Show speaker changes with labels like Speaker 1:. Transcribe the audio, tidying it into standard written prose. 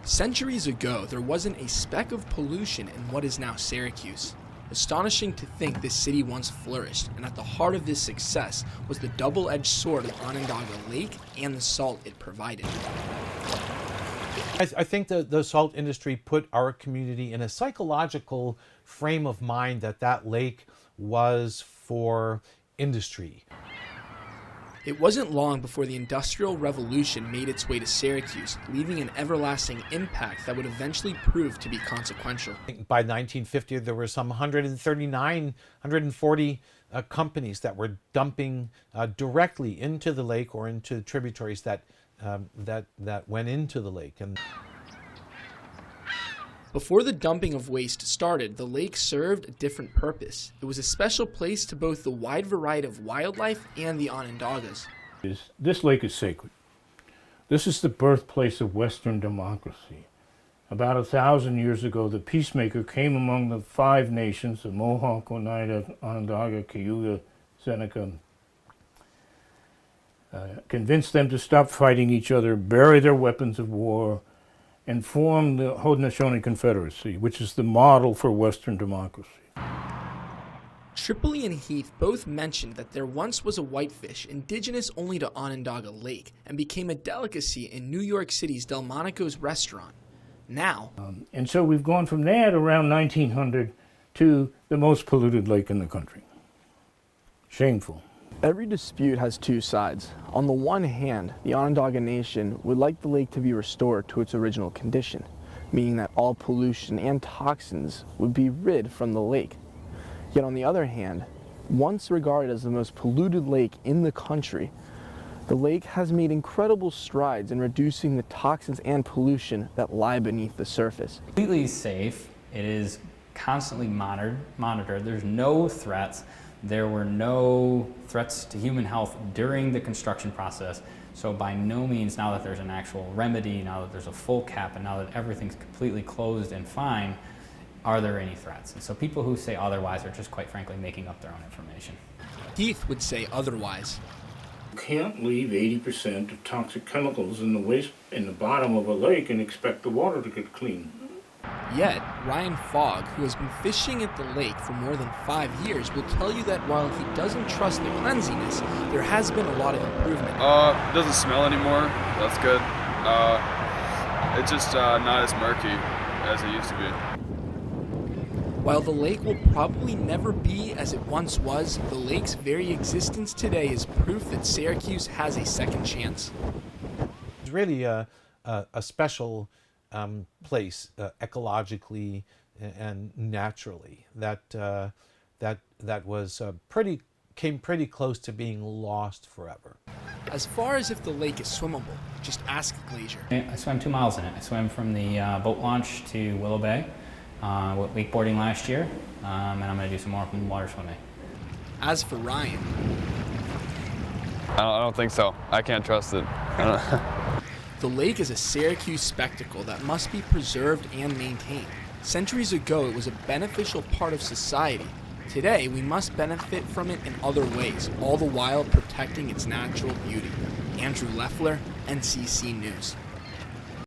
Speaker 1: Centuries ago, there wasn't a speck of pollution in what is now Syracuse. Astonishing to think this city once flourished, and at the heart of this success was the double-edged sword of Onondaga Lake and the salt it provided.
Speaker 2: I think the salt industry put our community in a psychological frame of mind that lake was for industry.
Speaker 1: It wasn't long before the Industrial Revolution made its way to Syracuse, leaving an everlasting impact that would eventually prove to be consequential.
Speaker 2: By 1950, there were some 140 companies that were dumping directly into the lake or into tributaries that went into the lake. And
Speaker 1: before the dumping of waste started, the lake served a different purpose. It was a special place to both the wide variety of wildlife and the Onondagas.
Speaker 3: This lake is sacred. This is the birthplace of Western democracy. About 1,000 years ago, the peacemaker came among the 5 nations, the Mohawk, Oneida, Onondaga, Cayuga, Seneca, convinced them to stop fighting each other, bury their weapons of war, and form the Haudenosaunee Confederacy, which is the model for Western democracy.
Speaker 1: Tripoli and Heath both mentioned that there once was a whitefish indigenous only to Onondaga Lake and became a delicacy in New York City's Delmonico's restaurant. Now,
Speaker 3: and so we've gone from that around 1900 to the most polluted lake in the country. Shameful.
Speaker 4: Every dispute has 2 sides. On the one hand, the Onondaga Nation would like the lake to be restored to its original condition, meaning that all pollution and toxins would be rid from the lake. Yet on the other hand, once regarded as the most polluted lake in the country, the lake has made incredible strides in reducing the toxins and pollution that lie beneath the surface.
Speaker 5: Completely safe. It is constantly monitored. There's no threats. There were no threats to human health during the construction process. So by no means, now that there's an actual remedy, now that there's a full cap, and now that everything's completely closed and fine, are there any threats? And so people who say otherwise are just quite frankly making up their own information.
Speaker 1: Heath would say otherwise.
Speaker 3: You can't leave 80% of toxic chemicals in the bottom of a lake and expect the water to get clean.
Speaker 1: Yet, Ryan Fogg, who has been fishing at the lake for more than 5 years, will tell you that while he doesn't trust the cleanliness, there has been a lot of improvement.
Speaker 6: It doesn't smell anymore. That's good. It's just not as murky as it used to be.
Speaker 1: While the lake will probably never be as it once was, the lake's very existence today is proof that Syracuse has a second chance.
Speaker 2: it's really a special place ecologically and naturally that was came pretty close to being lost forever.
Speaker 1: As far as if the lake is swimmable, just ask a glacier.
Speaker 5: I swam 2 miles in it. I swam from the boat launch to Willow Bay, wakeboarding last year, and I'm going to do some more water swimming.
Speaker 1: As for Ryan,
Speaker 6: I don't think so. I can't trust it.
Speaker 1: the lake is a Syracuse spectacle that must be preserved and maintained. Centuries ago, it was a beneficial part of society. Today, we must benefit from it in other ways, all the while protecting its natural beauty. Andrew Leffler, NCC News.